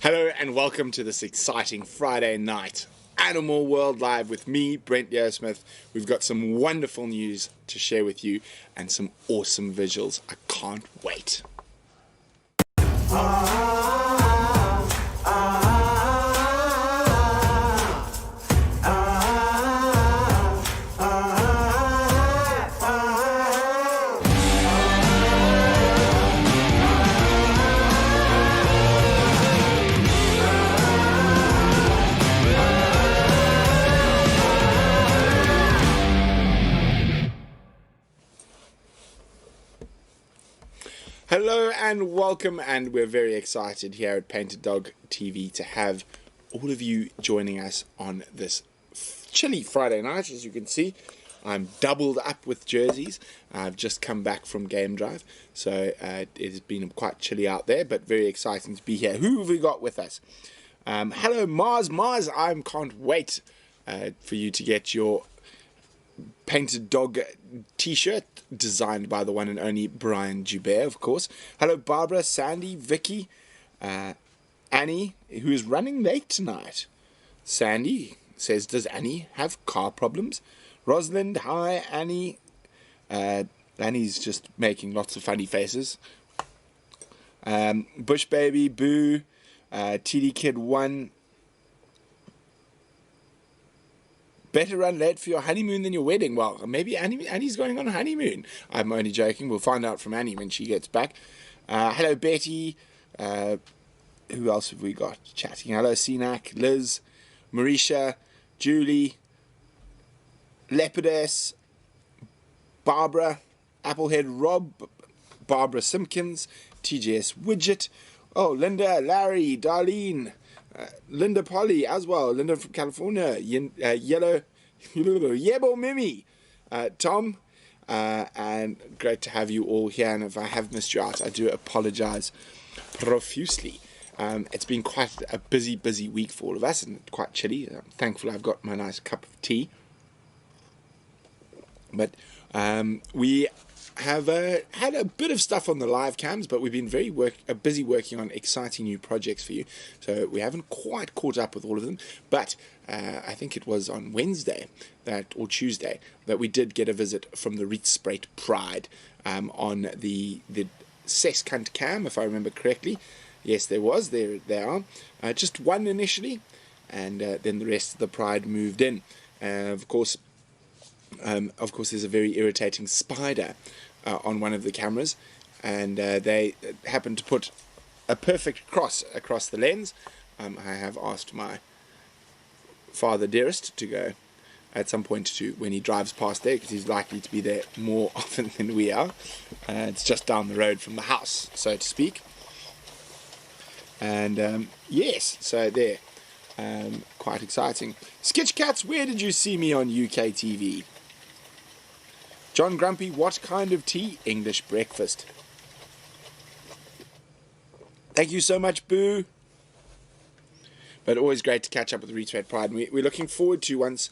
Hello and welcome to this exciting Friday night Animal World Live with me, Brent Leo-Smith. We've got some wonderful news to share with you and some awesome visuals. I can't wait. Hello and welcome, and we're very excited here at Painted Dog TV to have all of you joining us on this chilly Friday night. As you can see, I'm doubled up with jerseys. I've just come back from game drive, so it has been quite chilly out there, but very exciting to be here. Who have we got with us? Hello Mars, I can't wait for you to get your Painted Dog t-shirt designed by the one and only Brian Joubert, of course. Hello Barbara, Sandy, Vicky, Annie, who is running late tonight. Sandy says, does Annie have car problems? Rosalind, hi Annie. Annie's just making lots of funny faces. Bush Baby, Boo, TD Kid 1. Better run late for your honeymoon than your wedding. Well, maybe Annie's going on a honeymoon. I'm only joking. We'll find out from Annie when she gets back. Hello, Betty. Who else have we got chatting? Hello, Sinak, Liz, Marisha, Julie, Lepidus, Barbara, Applehead Rob, Barbara Simpkins, TJS Widget. Oh, Linda, Larry, Darlene. Linda Polly as well, Linda from California, Yellow, Yebo Mimi, Tom, and great to have you all here. And if I have missed you out, I do apologize profusely. It's been quite a busy week for all of us, and quite chilly. I'm thankful I've got my nice cup of tea. But we have had a bit of stuff on the live cams, but we've been very busy working on exciting new projects for you, so we haven't quite caught up with all of them. But I think it was on Wednesday or Tuesday that we did get a visit from the Rietsspruit Pride on the CEST cam, if I remember correctly. Yes, there was. There they are. Just one initially, and then the rest of the Pride moved in. Of course, there's a very irritating spider on one of the cameras, and they happened to put a perfect cross across the lens. I have asked my father dearest to go at some point to when he drives past there, because he's likely to be there more often than we are. It's just down the road from the house, so to speak. And yes, so there, quite exciting. Skitch Cats, where did you see me on UK TV? John Grumpy, what kind of tea? English breakfast. Thank you so much, Boo. But always great to catch up with Rietsspruit Pride. And we're looking forward to, once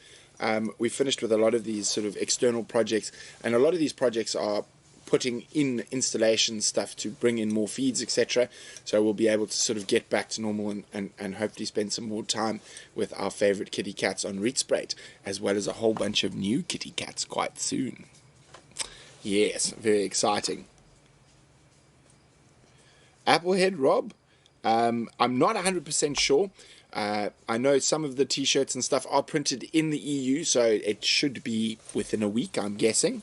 we've finished with a lot of these sort of external projects, and a lot of these projects are putting in installation stuff to bring in more feeds, etc. So we'll be able to sort of get back to normal and hopefully spend some more time with our favorite kitty cats on Rietsspruit, as well as a whole bunch of new kitty cats quite soon. Yes, very exciting. Applehead Rob, I'm not 100% sure. I know some of the t-shirts and stuff are printed in the EU, so it should be within a week, I'm guessing.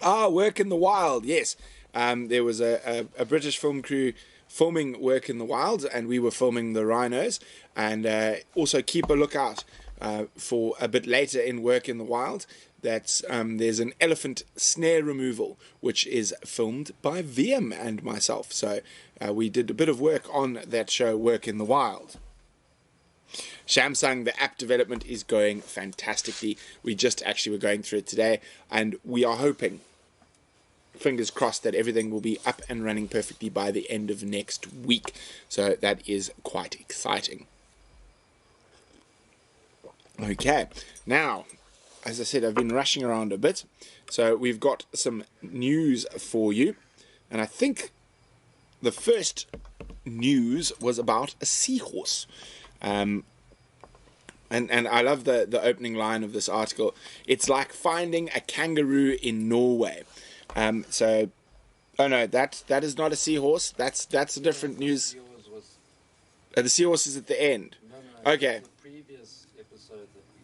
Work in the Wild, yes. There was a British film crew filming Work in the Wild, and we were filming the rhinos. And also keep a lookout for a bit later in Work in the Wild. There's an elephant snare removal, which is filmed by VM and myself. So we did a bit of work on that show, Work in the Wild. Samsung, the app development is going fantastically. We just actually were going through it today, and we are hoping, fingers crossed, that everything will be up and running perfectly by the end of next week. So that is quite exciting. Okay, now, as I said, I've been rushing around a bit, so we've got some news for you, and I think the first news was about a seahorse. And I love the opening line of this article. It's like finding a kangaroo in Norway. Oh no, that is not a seahorse. That's a different news. The seahorse is at the end. No, okay. The previous episode that we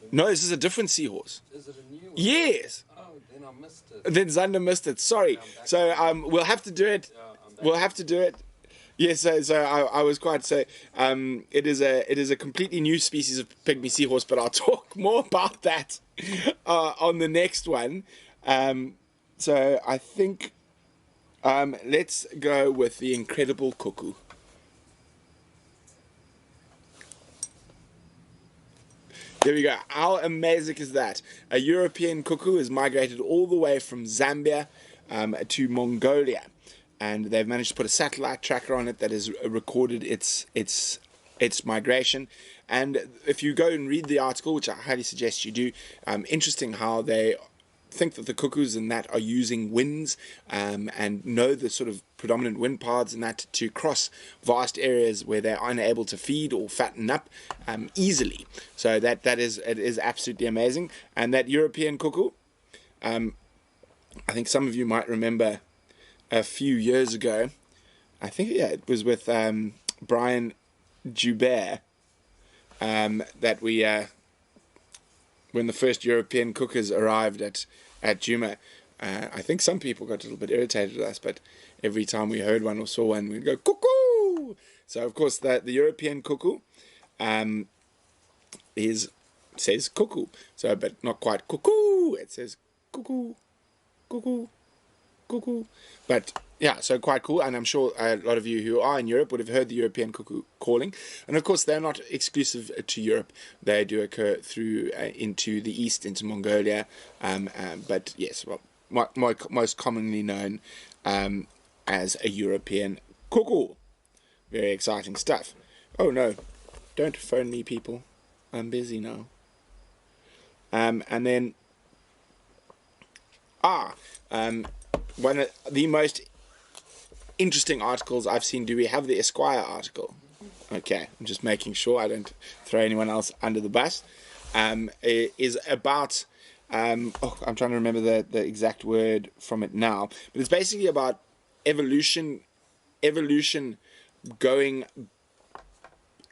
did. No, this is a different seahorse. Is it a new one? Yes. Oh, then I missed it. Then Zander missed it. Sorry. So we'll have to do it. We'll have to do it. Yes, so I was quite so it is a completely new species of pygmy seahorse, but I'll talk more about that on the next one. So I think let's go with the incredible cuckoo. There we go. How amazing is that? A European cuckoo has migrated all the way from Zambia to Mongolia. And they've managed to put a satellite tracker on it that has recorded its migration. And if you go and read the article, which I highly suggest you do, interesting how they think that the cuckoos and that are using winds and know the sort of predominant wind paths and that to cross vast areas where they're unable to feed or fatten up easily. So it is absolutely amazing. And that European cuckoo, I think some of you might remember a few years ago, I think it was with Brian Joubert, that we when the first European cuckoos arrived at Djuma, I think some people got a little bit irritated with us, but every time we heard one or saw one, we'd go cuckoo. So of course the European cuckoo says cuckoo, so but not quite cuckoo. It says cuckoo, cuckoo, cuckoo. But yeah, so quite cool, and I'm sure a lot of you who are in Europe would have heard the European cuckoo calling. And of course, they're not exclusive to Europe; they do occur through into the east, into Mongolia. But yes, well, most commonly known as a European cuckoo. Very exciting stuff. Oh no, don't phone me, people. I'm busy now. And then one of the most interesting articles I've seen. Do we have the Esquire article? Okay, I'm just making sure I don't throw anyone else under the bus. Is about I'm trying to remember the exact word from it now, but it's basically about evolution going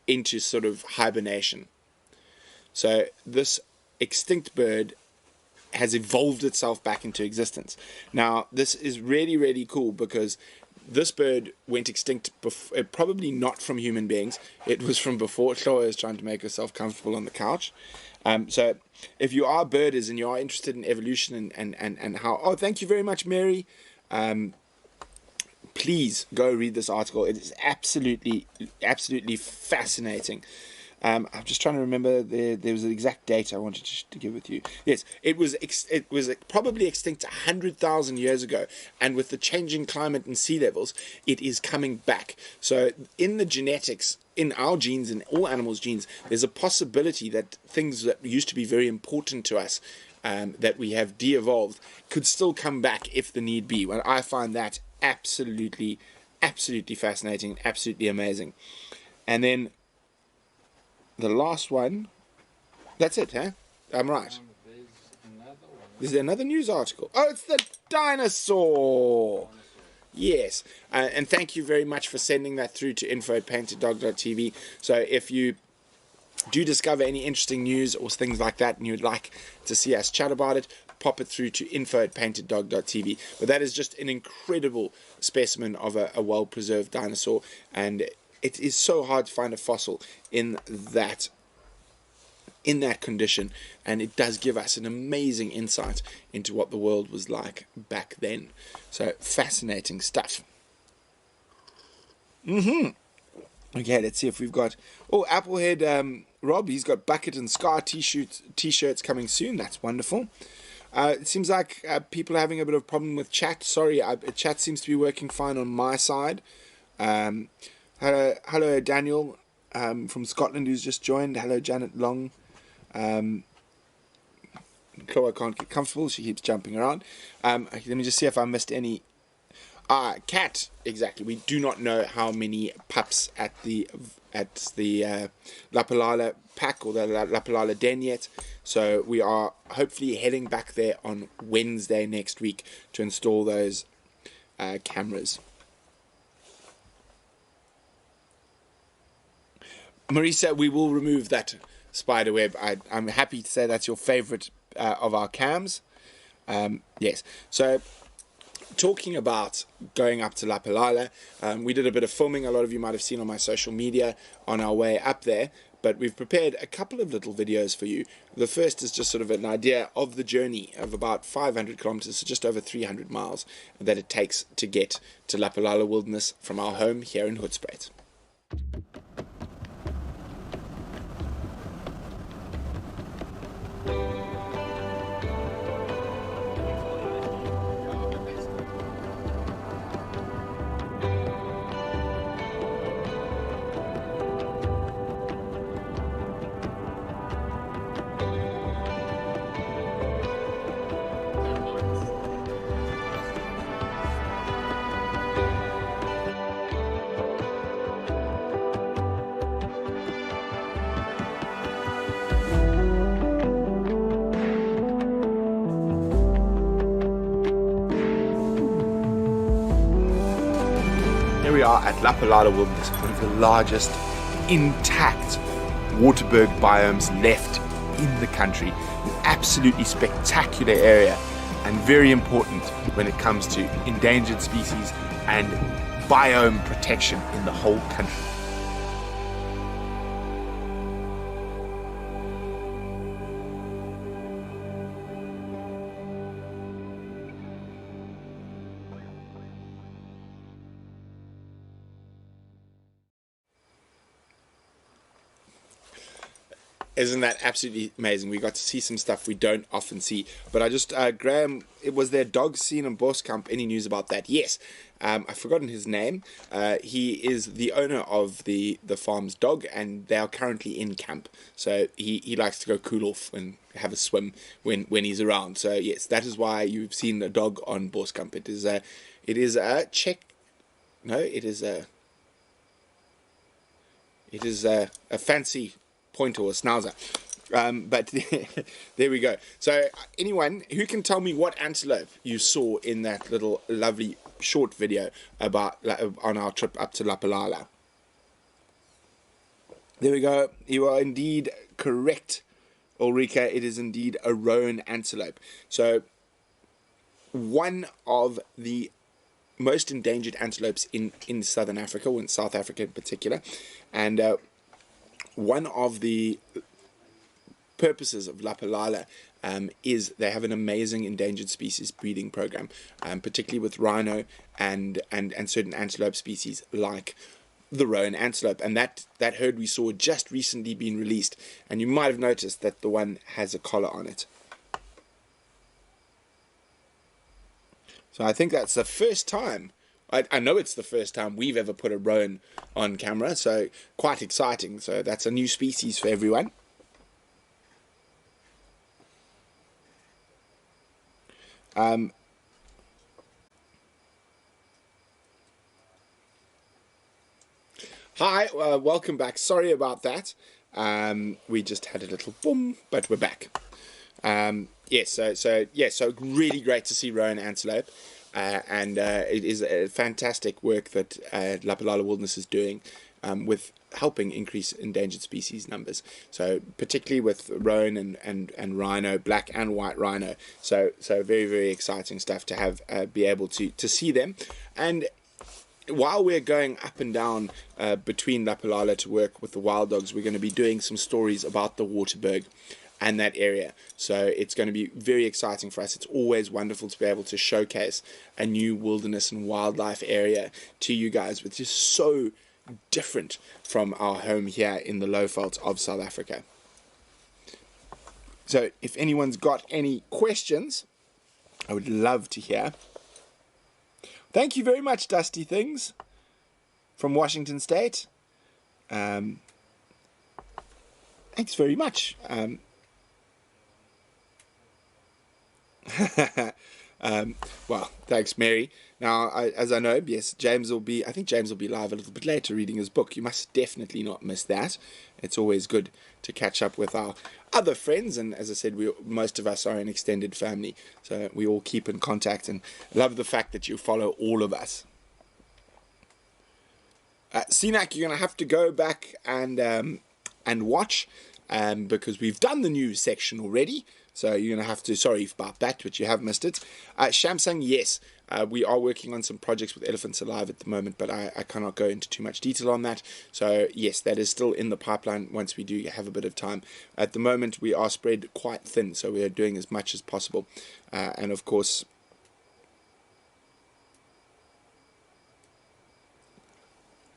into sort of hibernation. So this extinct bird has evolved itself back into existence. Now, this is really, really cool because this bird went extinct probably not from human beings. It was from before. Chloe is trying to make herself comfortable on the couch. So if you are birders and you are interested in evolution and how... Oh, thank you very much, Mary. Please go read this article. It is absolutely fascinating. I'm just trying to remember there was an exact date I wanted to give with you. Yes, it was probably extinct 100,000 years ago, and with the changing climate and sea levels, it is coming back. So in the genetics, in our genes and all animals' genes, there's a possibility that things that used to be very important to us, that we have de-evolved, could still come back if the need be. Well, I find that absolutely fascinating, absolutely amazing. And then the last one, that's it, huh? I'm right. Is there another news article? Oh, it's the dinosaur! Yes. And thank you very much for sending that through to info@paintedDog.tv. So if you do discover any interesting news or things like that and you'd like to see us chat about it, pop it through to info@paintedDog.tv. But that is just an incredible specimen of a well-preserved dinosaur, and it is so hard to find a fossil in that condition, and it does give us an amazing insight into what the world was like back then. So fascinating stuff. Okay, let's see if we've got... Oh, Applehead Rob, he's got Bucket and Scar t-shirts coming soon. That's wonderful. It seems like people are having a bit of a problem with chat. Sorry, chat seems to be working fine on my side. Hello, Daniel from Scotland, who's just joined. Hello, Janet Long. Chloe can't get comfortable. She keeps jumping around. Let me just see if I missed any. Cat, exactly. We do not know how many pups at the Lapalala pack or the Lapalala Den yet. So we are hopefully heading back there on Wednesday next week to install those cameras. Marisa, we will remove that spider web. I'm happy to say that's your favorite of our cams. Yes. So, talking about going up to Lapalala, we did a bit of filming. A lot of you might have seen on my social media on our way up there. But we've prepared a couple of little videos for you. The first is just sort of an idea of the journey of about 500 kilometers, so just over 300 miles, that it takes to get to Lapalala Wilderness from our home here in Hoedspruit. Here we are at Lapalala Wilderness, one of the largest intact Waterberg biomes left in the country. An absolutely spectacular area and very important when it comes to endangered species and biome protection in the whole country. Isn't that absolutely amazing? We got to see some stuff we don't often see. But I just, Graham, was there dogs seen in Boskamp? Any news about that? Yes. I've forgotten his name. He is the owner of the farm's dog, and they are currently in camp. So he likes to go cool off and have a swim when he's around. So yes, that is why you've seen a dog on Boskamp. It is a Czech. No, it is a fancy pointer or schnauzer. But there we go. So anyone who can tell me what antelope you saw in that little lovely short video about on our trip up to Lapalala? There we go. You are indeed correct, Ulrika. It is indeed a roan antelope. So one of the most endangered antelopes in Southern Africa, or in South Africa in particular, and one of the purposes of Lapalala is they have an amazing endangered species breeding program, particularly with rhino and certain antelope species like the roan antelope. And that herd we saw just recently been released, and you might have noticed that the one has a collar on it. So I think that's the first time. I know it's the first time we've ever put a roan on camera, so quite exciting. So that's a new species for everyone. Hi, welcome back. Sorry about that. We just had a little boom, but we're back. Yes, so really great to see roan antelope. And it is a fantastic work that Lapalala Wilderness is doing with helping increase endangered species numbers. So particularly with roan and rhino, black and white rhino. So very, very exciting stuff to have be able to see them. And while we're going up and down between Lapalala to work with the wild dogs, we're going to be doing some stories about the Waterberg and that area. So it's going to be very exciting for us. It's always wonderful to be able to showcase a new wilderness and wildlife area to you guys, which is so different from our home here in the lowveld of South Africa. So if anyone's got any questions, I would love to hear. Thank you very much, Dusty Things from Washington State. Thanks very much. Well, thanks, Mary. Now, as I know, yes, I think James will be live a little bit later reading his book. You must definitely not miss that. It's always good to catch up with our other friends, and as I said, most of us are an extended family, so we all keep in contact, and love the fact that you follow all of us. Sinak, you're going to have to go back and watch, because we've done the news section already. So you're going to have to, sorry about that, but you have missed it. Shamsung, yes, we are working on some projects with Elephants Alive at the moment, but I cannot go into too much detail on that. So yes, that is still in the pipeline once we do have a bit of time. At the moment, we are spread quite thin, so we are doing as much as possible. And of course,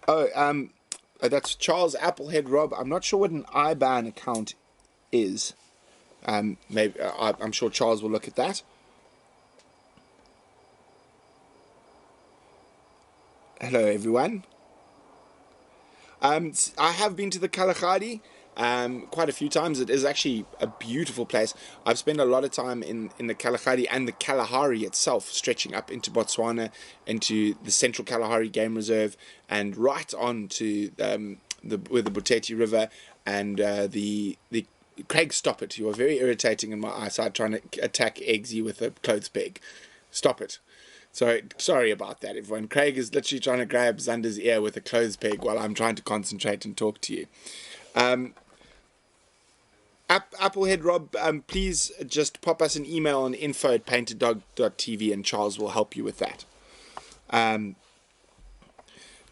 that's Charles Applehead Rob. I'm not sure what an IBAN account is. Maybe I'm sure Charles will look at that. Hello, everyone. I have been to the Kalahari quite a few times. It is actually a beautiful place. I've spent a lot of time in the Kalahari and the Kalahari itself, stretching up into Botswana, into the Central Kalahari Game Reserve, and right on to the Boteti River and the Craig, stop it. You are very irritating in my eyesight trying to attack Eggsy with a clothes peg. Stop it. Sorry about that, everyone. Craig is literally trying to grab Xander's ear with a clothes peg while I'm trying to concentrate and talk to you. Applehead Rob, please just pop us an email on info@paintedDog.tv and Charles will help you with that.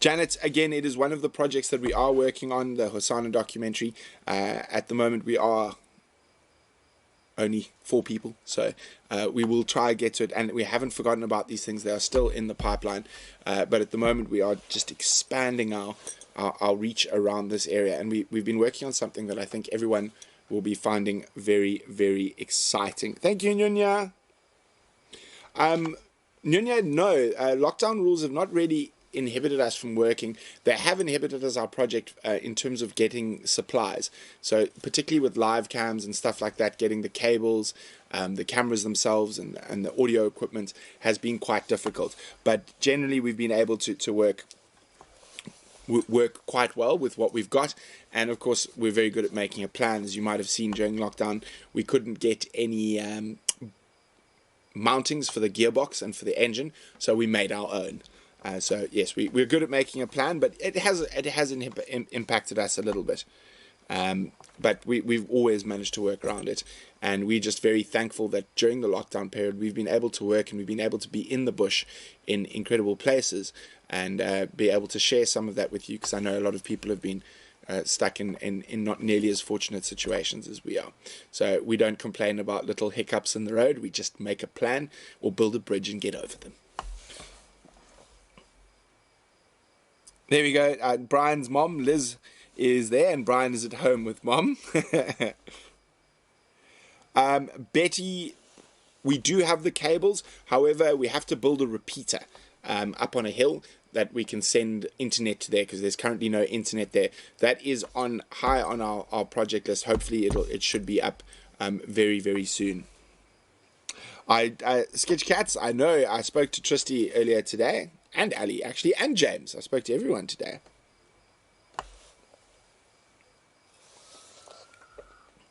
Janet, again, it is one of the projects that we are working on, the Hosanna documentary. At the moment, we are only 4 people, so we will try to get to it, and we haven't forgotten about these things. They are still in the pipeline, but at the moment, we are just expanding our reach around this area, and we've been working on something that I think everyone will be finding very, very exciting. Thank you, Nunya. Nunya, no, lockdown rules have not really inhibited us from working. They have inhibited us, our project, in terms of getting supplies. So particularly with live cams and stuff like that, getting the cables, the cameras themselves and the audio equipment has been quite difficult. But generally we've been able to work quite well with what we've got, and of course we're very good at making a plan. As you might have seen during lockdown, we couldn't get any mountings for the gearbox and for the engine, so we made our own. So yes, we're good at making a plan, but it has impacted us a little bit. But we've always managed to work around it, and we're just very thankful that during the lockdown period we've been able to work, and we've been able to be in the bush in incredible places, and be able to share some of that with you, because I know a lot of people have been stuck in not nearly as fortunate situations as we are. So we don't complain about little hiccups in the road. We just make a plan or build a bridge and get over them. There we go. Brian's mom, Liz, is there, and Brian is at home with mom. Betty, we do have the cables. However, we have to build a repeater up on a hill that we can send internet to there, because there's currently no internet there. That is high on our project list. Hopefully it should be up very, very soon. Sketch Cats, I know I spoke to Tristy earlier today, and Ali actually, and James. I spoke to everyone today.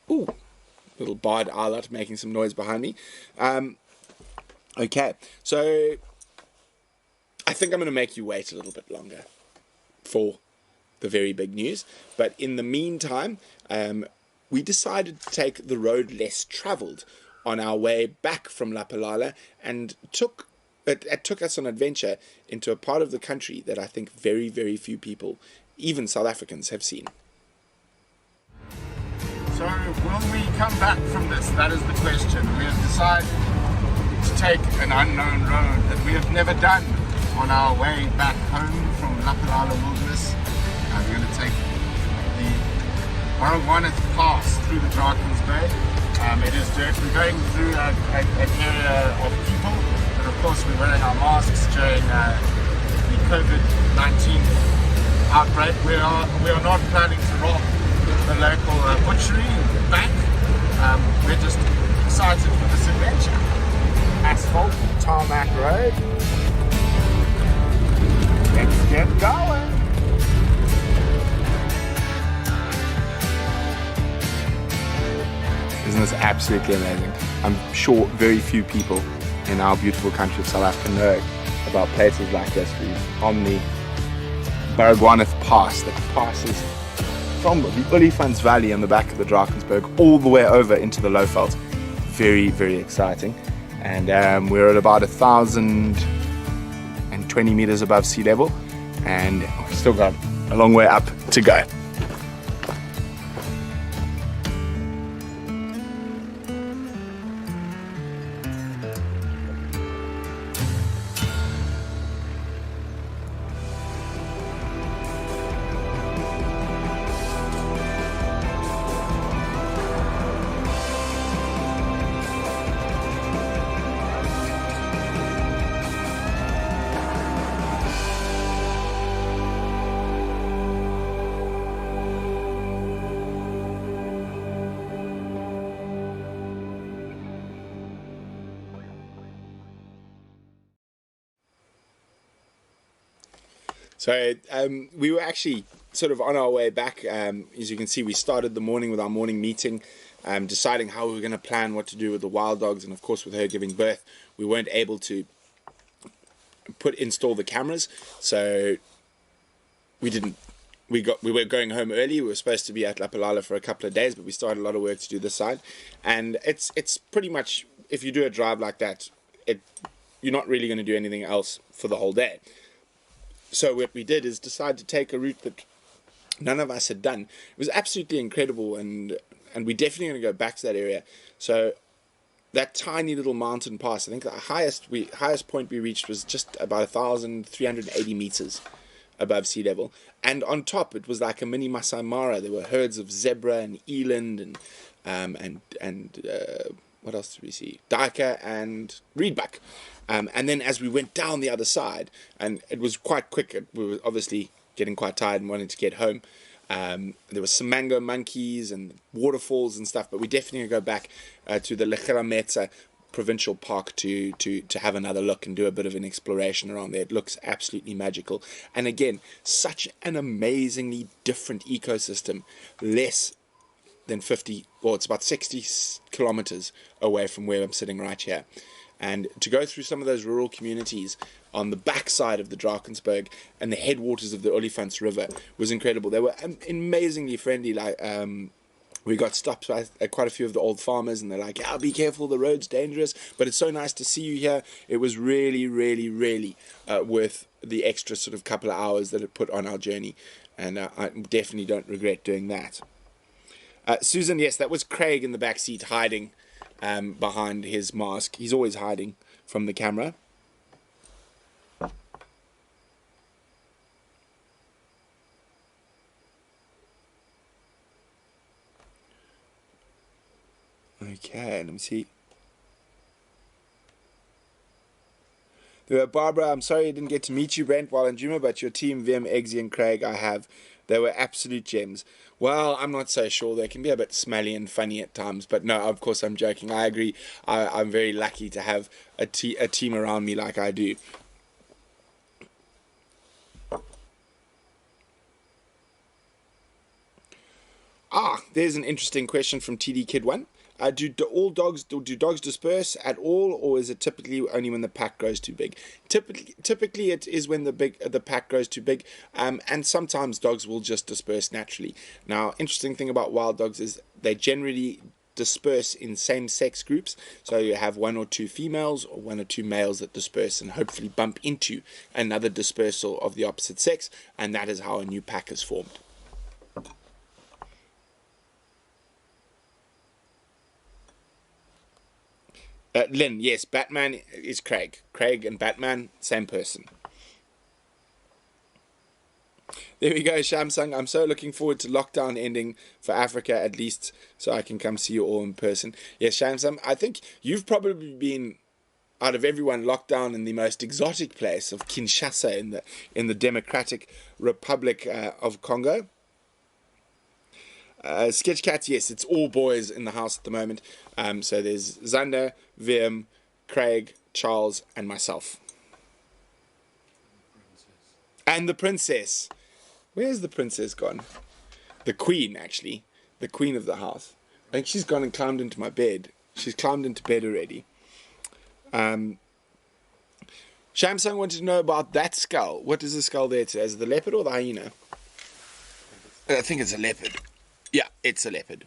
Ooh, little barred owlet making some noise behind me. Okay, so I think I'm going to make you wait a little bit longer for the very big news. But in the meantime, we decided to take the road less traveled on our way back from Lapalala, and it took us on an adventure into a part of the country that I think very, very few people, even South Africans, have seen. So will we come back from this? That is the question. We have decided to take an unknown road that we have never done on our way back home from Lapalala Wilderness. We're going to take the Warangwana Pass through the Drakensberg Bay. We're going through an area of people, and of course we're wearing our masks during the COVID-19 outbreak. We are not planning to rob the local butchery bank. We're just excited for this adventure. Asphalt. tarmac road. Let's get going. Isn't this absolutely amazing? I'm sure very few people in our beautiful country of South Africa know about places like this. We're on the Baragwanath Pass that passes from the Olifants Valley on the back of the Drakensberg all the way over into the Lowveld. Very, very exciting. And we're at about 1,020 meters above sea level, and we've still got a long way up to go. So we were actually sort of on our way back. As you can see, we started the morning with our morning meeting, deciding how we were going to plan what to do with the wild dogs. And of course, with her giving birth, we weren't able to install the cameras. So we were going home early. We were supposed to be at Lapalala for a couple of days, but we started a lot of work to do this side. And it's pretty much, if you do a drive like that, you're not really going to do anything else for the whole day. So what we did is decide to take a route that none of us had done. It was absolutely incredible, and we're definitely going to go back to that area. So that tiny little mountain pass, I think the highest point we reached was just about 1,380 meters above sea level. And on top, it was like a mini Masai Mara. There were herds of zebra and eland and what else did we see? Duiker and reedbuck. And then as we went down the other side, and it was quite quick, we were obviously getting quite tired and wanted to get home. There were some mango monkeys and waterfalls and stuff, but we definitely go back to the Lekerametsa Provincial Park to have another look and do a bit of an exploration around there. It looks absolutely magical. And again, such an amazingly different ecosystem, less than 50, well, it's about 60 kilometers away from where I'm sitting right here. And to go through some of those rural communities on the backside of the Drakensberg and the headwaters of the Olifants River was incredible. They were amazingly friendly. Like we got stopped by quite a few of the old farmers, and they're like, "Yeah, be careful, the road's dangerous, but it's so nice to see you here." It was really, really, really worth the extra sort of couple of hours that it put on our journey, and I definitely don't regret doing that. Susan, yes, that was Craig in the back seat hiding behind his mask. He's always hiding from the camera. Okay, let me see. Barbara, I'm sorry I didn't get to meet you, Brent, while in Juma, but your team, Vim, Eggsy, and Craig, I have. They were absolute gems. Well, I'm not so sure. They can be a bit smelly and funny at times, but no, of course I'm joking. I agree. I'm very lucky to have a team around me like I do. There's an interesting question from TD Kid 1. Do dogs disperse at all, or is it typically only when the pack grows too big? Typically it is when the pack grows too big, and sometimes dogs will just disperse naturally. Now, interesting thing about wild dogs is they generally disperse in same-sex groups, so you have one or two females or one or two males that disperse and hopefully bump into another dispersal of the opposite sex, and that is how a new pack is formed. Lynn, yes, Batman is Craig. Craig and Batman, same person. There we go, Shamsung. I'm so looking forward to lockdown ending for Africa, at least, so I can come see you all in person. Yes, Shamsung, I think you've probably been, out of everyone, locked down in the most exotic place of Kinshasa in the Democratic Republic of Congo. Sketchcat, yes, it's all boys in the house at the moment. So there's Zander, Vim, Craig, Charles, and myself. And the princess. Where's the princess gone? The queen, actually. The queen of the house. I think she's gone and climbed into my bed. She's climbed into bed already. Shamsung wanted to know about that skull. What is the skull there today? Is it the leopard or the hyena? I think it's a leopard. Yeah, it's a leopard.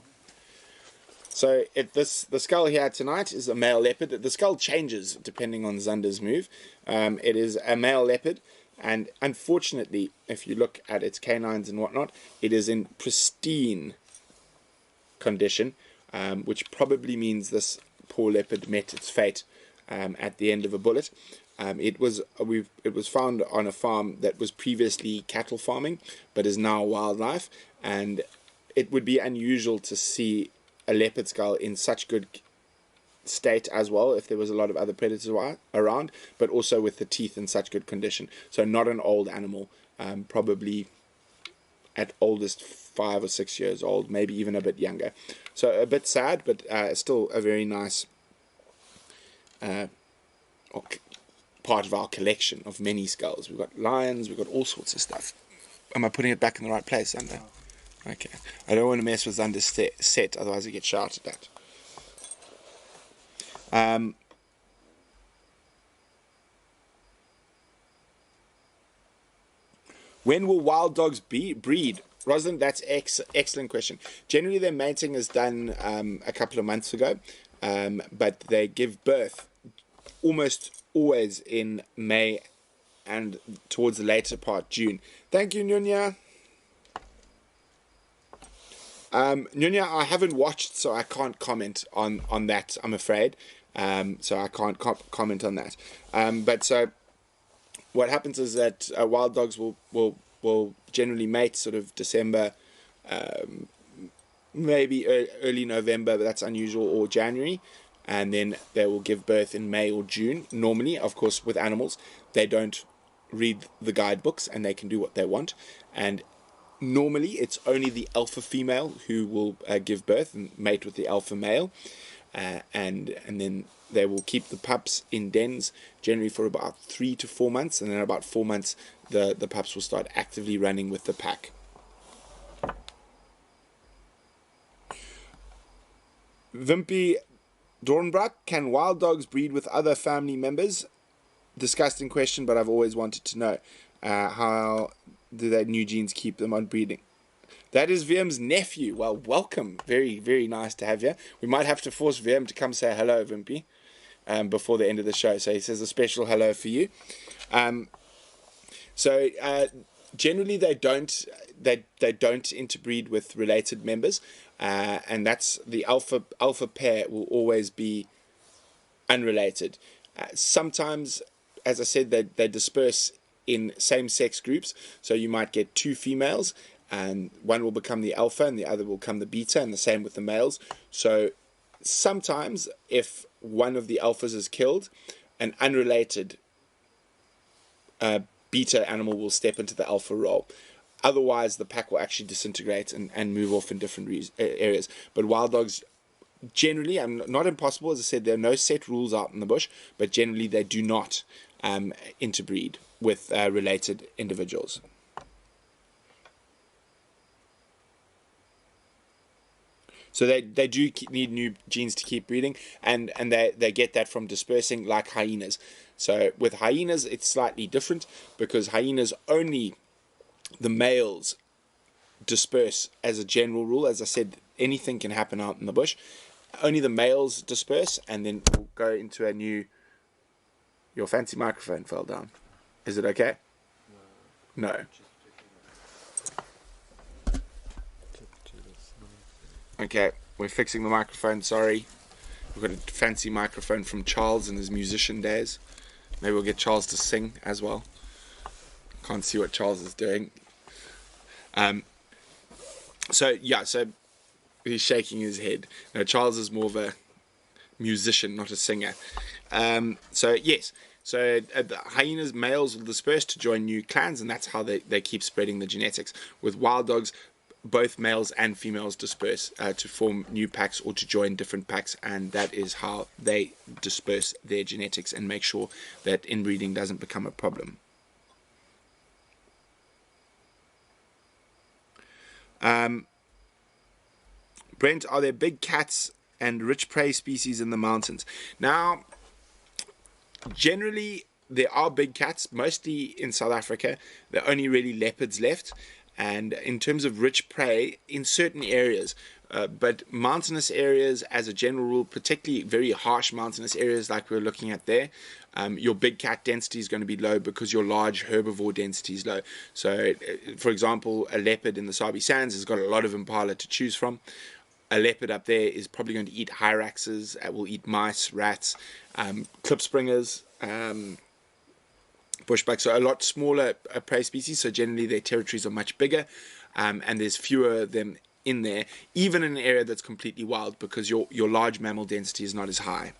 So the skull here tonight is a male leopard. The skull changes depending on Xander's move. It is a male leopard. And unfortunately, if you look at its canines and whatnot, it is in pristine condition, which probably means this poor leopard met its fate at the end of a bullet. It was found on a farm that was previously cattle farming, but is now wildlife, and it would be unusual to see a leopard skull in such good state as well if there was a lot of other predators around, but also with the teeth in such good condition. So not an old animal, probably at oldest 5 or 6 years old, maybe even a bit younger. So a bit sad, but still a very nice part of our collection of many skulls. We've got lions, we've got all sorts of stuff. Am I putting it back in the right place, Xander? Okay. I don't want to mess with Xander's set, otherwise I get shouted at. When will wild dogs breed? Rosalind, that's excellent question. Generally, their mating is done a couple of months ago, but they give birth almost always in May and towards the later part, June. Thank you, Nunya. Nunya, I haven't watched, so I can't comment on that, I'm afraid. So I can't comment on that. But so what happens is that wild dogs will generally mate sort of December, maybe early November, but that's unusual, or January, and then they will give birth in May or June. Normally, of course, with animals, they don't read the guidebooks and they can do what they want, and normally it's only the alpha female who will give birth and mate with the alpha male, and then they will keep the pups in dens generally for about 3 to 4 months, and then about 4 months the pups will start actively running with the pack. Wimpy Dornbrock, can wild dogs breed with other family members? Disgusting question, but I've always wanted to know. How do their new genes keep them on breeding? That is Viem's nephew. Well, welcome. Very, very nice to have you. We might have to force Wiem to come say hello, Wimpy, before the end of the show. So he says a special hello for you. Generally they don't interbreed with related members, and that's the alpha pair will always be unrelated. Sometimes, as I said, they disperse in same-sex groups, so you might get 2 females, and one will become the alpha and the other will become the beta, and the same with the males. So sometimes if one of the alphas is killed, an unrelated beta animal will step into the alpha role. Otherwise, the pack will actually disintegrate and move off in different areas. But wild dogs, generally, not impossible, as I said, there are no set rules out in the bush, but generally they do not interbreed with related individuals. So they do need new genes to keep breeding, and they get that from dispersing, like hyenas. So with hyenas, it's slightly different, because hyenas, only the males disperse as a general rule. As I said, anything can happen out in the bush. Only the males disperse, and then we'll go into a new... Your fancy microphone fell down. Is it okay? No. Okay, we're fixing the microphone, sorry. We've got a fancy microphone from Charles in his musician days. Maybe we'll get Charles to sing as well. Can't see what Charles is doing. So he's shaking his head. No, Charles is more of a musician, not a singer. So the hyenas, males will disperse to join new clans, and that's how they keep spreading the genetics. With wild dogs, both males and females disperse to form new packs or to join different packs, and that is how they disperse their genetics and make sure that inbreeding doesn't become a problem. Brent, are there big cats and rich prey species in the mountains? Now, generally, there are big cats, mostly in South Africa. There are only really leopards left. And in terms of rich prey, in certain areas, but mountainous areas as a general rule, particularly very harsh mountainous areas like we're looking at there, your big cat density is going to be low because your large herbivore density is low. So, for example, a leopard in the Sabi Sands has got a lot of impala to choose from. A leopard up there is probably going to eat hyraxes, will eat mice, rats, klipspringers, bushbucks. So a lot smaller prey species, so generally their territories are much bigger, and there's fewer of them in there, even in an area that's completely wild, because your large mammal density is not as high.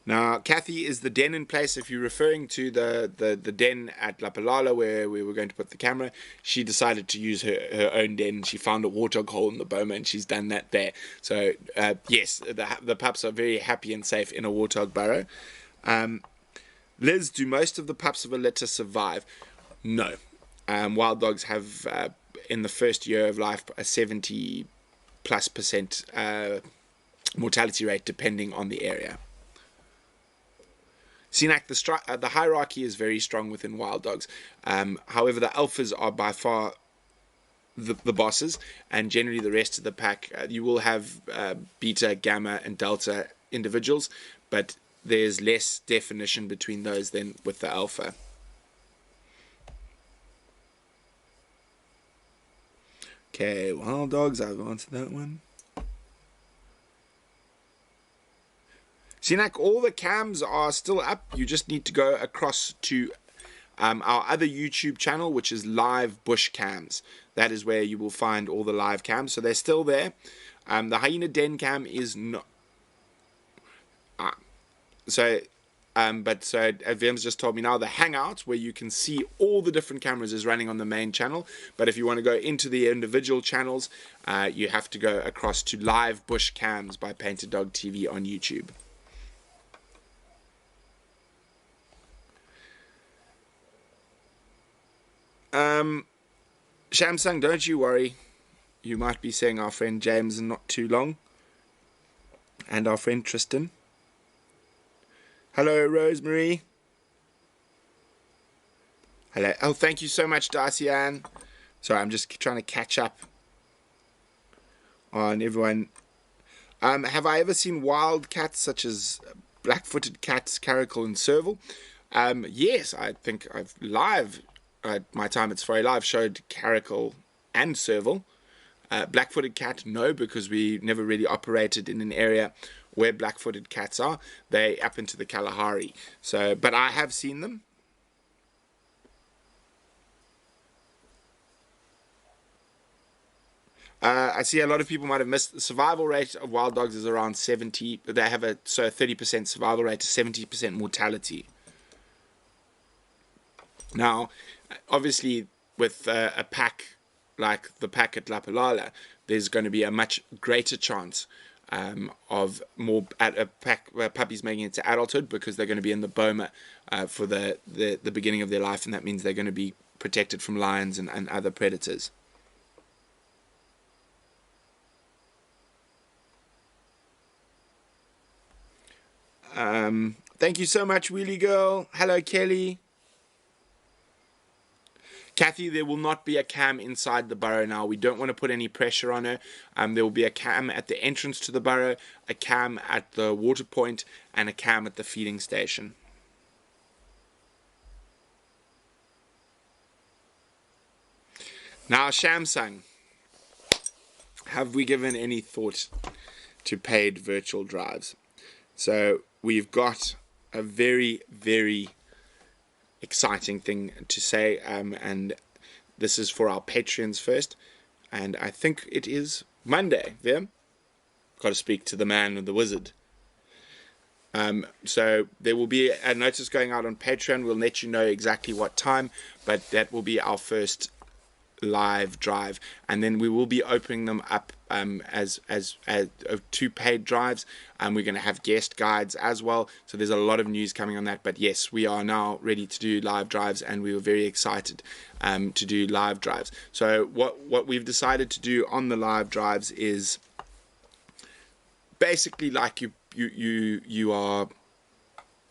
Now, Kathy, is the den in place? If you're referring to the den at Lapalala where we were going to put the camera, she decided to use her own den. She found a warthog hole in the boma and she's done that there. So, yes, the pups are very happy and safe in a warthog burrow. Liz, do most of the pups of a litter survive? No. Wild dogs have, in the first year of life, a 70+% mortality rate depending on the area. Sinak, the hierarchy is very strong within wild dogs. However, the alphas are by far the bosses, and generally the rest of the pack, you will have beta, gamma, and delta individuals, but there's less definition between those than with the alpha. Okay, wild dogs, I've answered that one. Sinak, all the cams are still up. You just need to go across to our other YouTube channel, which is Live Bush Cams. That is where you will find all the live cams. So they're still there. The Hyena Den cam is not. So Vim's just told me now the Hangout, where you can see all the different cameras, is running on the main channel. But if you want to go into the individual channels, you have to go across to Live Bush Cams by Painted Dog TV on YouTube. Shamsung, don't you worry. You might be seeing our friend James in not too long. And our friend Tristan. Hello, Rosemary. Hello. Oh, thank you so much, Darcy Ann. Sorry, I'm just trying to catch up on everyone. Have I ever seen wild cats such as black-footed cats, caracal, and serval? Yes, I think I've live... my time at Safari Live showed caracal and serval. Black-footed cat, no, because we never really operated in an area where black-footed cats are. They up into the Kalahari. So, but I have seen them. I see a lot of people might have missed. The survival rate of wild dogs is around 70. They have a 30% survival rate to 70% mortality. Now, obviously, with a pack like the pack at Lapalala, there's going to be a much greater chance of more puppies making it to adulthood, because they're going to be in the boma for the beginning of their life, and that means they're going to be protected from lions and other predators. Thank you so much, Wheelie Girl. Hello, Kelly. Kathy, there will not be a cam inside the burrow now. We don't want to put any pressure on her. There will be a cam at the entrance to the burrow, a cam at the water point, and a cam at the feeding station. Now, Shamsung, have we given any thought to paid virtual drives? So we've got a very, very exciting thing to say, and this is for our Patreons first, and I think it is Monday, Vim? got to speak to the man and the wizard. So there will be a notice going out on Patreon. We'll let you know exactly what time, but that will be our first live drive, and then we will be opening them up as 2 paid drives, and we're going to have guest guides as well. So there's a lot of news coming on that, but yes, we are now ready to do live drives, and we were very excited to do live drives. So what we've decided to do on the live drives is basically like you are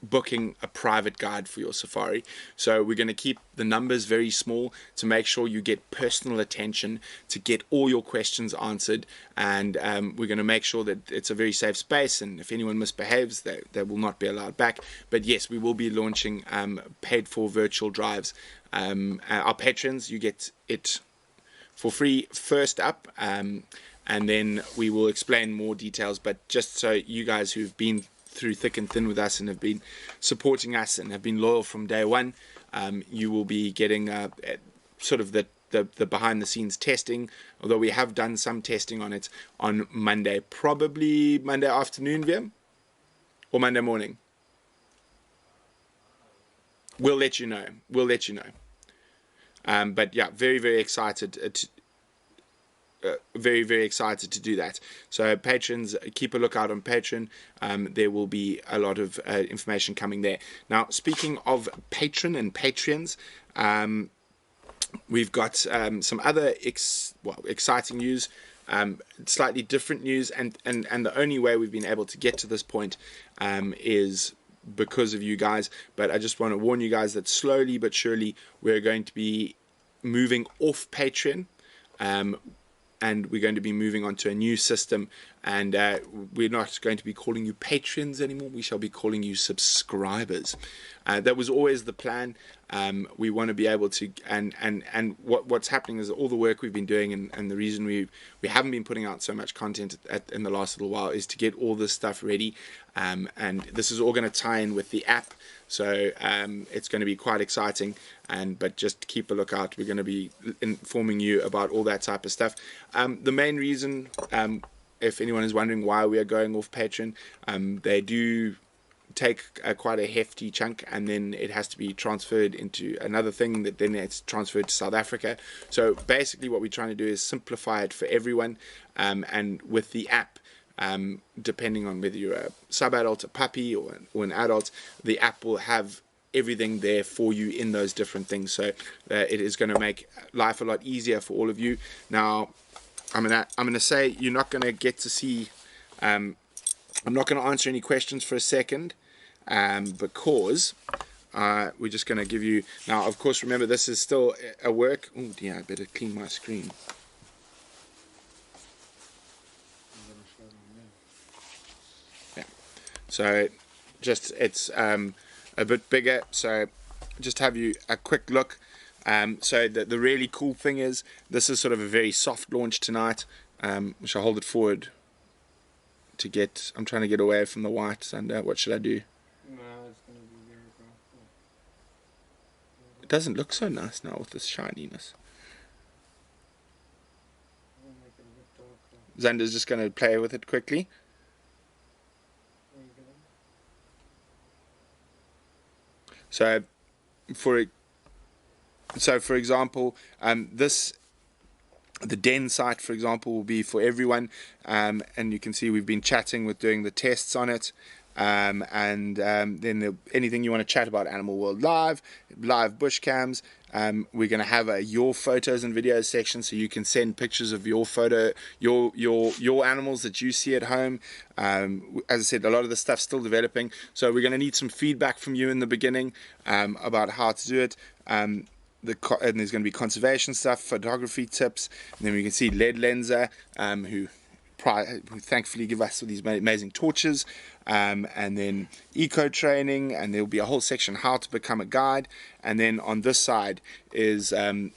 booking a private guide for your safari. So we're going to keep the numbers very small to make sure you get personal attention, to get all your questions answered, and we're going to make sure that it's a very safe space, and if anyone misbehaves, they will not be allowed back. But yes, we will be launching paid for virtual drives. Our patrons, you get it for free first up, and then we will explain more details. But just so you guys who've been through thick and thin with us and have been supporting us and have been loyal from day one, you will be getting sort of the behind the scenes testing, although we have done some testing on it on Monday, probably Monday afternoon, Vim, or Monday morning. We'll let you know. But yeah, very, very excited very, very excited to do that. So patrons, keep a lookout on Patreon. There will be a lot of information coming there. Now, speaking of Patron and Patreons, we've got some other exciting news, slightly different news, and the only way we've been able to get to this point is because of you guys. But I just want to warn you guys that slowly but surely we're going to be moving off Patreon, and we're going to be moving on to a new system, and we're not going to be calling you patrons anymore. We shall be calling you subscribers. That was always the plan. We want to be able to, and what's happening is all the work we've been doing, and the reason we haven't been putting out so much content in the last little while is to get all this stuff ready, and this is all going to tie in with the app. So it's going to be quite exciting, but just keep a lookout. We're going to be informing you about all that type of stuff. The main reason, if anyone is wondering why we are going off Patreon, they do take quite a hefty chunk, and then it has to be transferred into another thing that then it's transferred to South Africa. So basically what we're trying to do is simplify it for everyone, and with the app, depending on whether you're a sub-adult, a puppy, or an adult, the app will have everything there for you in those different things. So it is going to make life a lot easier for all of you. Now, I'm gonna say you're not going to get to see. I'm not going to answer any questions for a second, because we're just going to give you. Now, of course, remember this is still a work. Oh dear, I better clean my screen. So just it's a bit bigger, so just have you a quick look. So the really cool thing is this is sort of a very soft launch tonight. Which I'll hold it forward to get. I'm trying to get away from the white, and what should I do? No, it's going to be very cool. It doesn't look so nice now with this shininess. We'll make it a bit darker. Xander's just going to play with it quickly. There you go. So for example, the Den site, for example, will be for everyone, and you can see we've been chatting with doing the tests on it, and then anything you want to chat about Animal World live bush cams. We're going to have a your photos and videos section, so you can send pictures of your photo, your animals that you see at home. As I said, a lot of the stuff's still developing, so we're going to need some feedback from you in the beginning about how to do it. And there's going to be conservation stuff, photography tips, and then we can see Lead Lenser, who thankfully give us these amazing torches, and then eco training, and there'll be a whole section how to become a guide. And then on this side is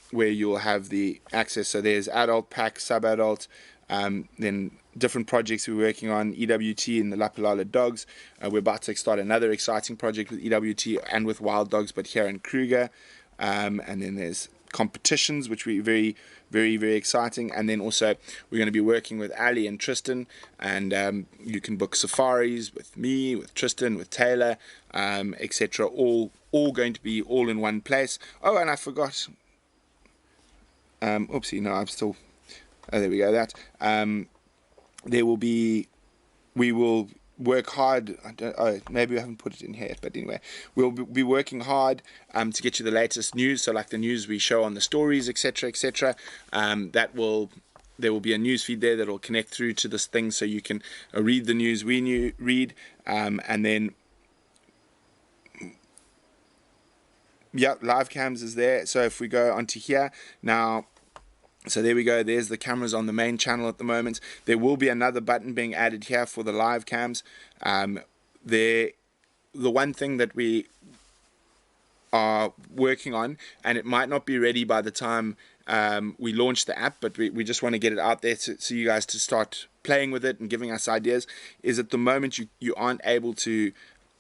where you'll have the access. So there's adult pack, sub-adult, then different projects we're working on, EWT and the Lapalala dogs. We're about to start another exciting project with EWT and with wild dogs, but here in Kruger. And then there's competitions, which will be very exciting. And then also we're going to be working with Ali and Tristan, and you can book safaris with me, with Tristan, with Taylor, etc. All going to be all in one place. Oh, and I forgot. Oopsie, no, I'm still. Oh, there we go. That there will be. We will work hard. Maybe I haven't put it in here yet, but anyway, we'll be working hard to get you the latest news. So like the news we show on the stories, etc. There will be a news feed there that will connect through to this thing, so you can read the news we read, and then yeah, live cams is there. So if we go onto here now. So there we go, there's the cameras on the main channel at the moment. There will be another button being added here for the live cams. The one thing that we are working on, and it might not be ready by the time we launch the app, but we just want to get it out there so you guys to start playing with it and giving us ideas, is at the moment you aren't able to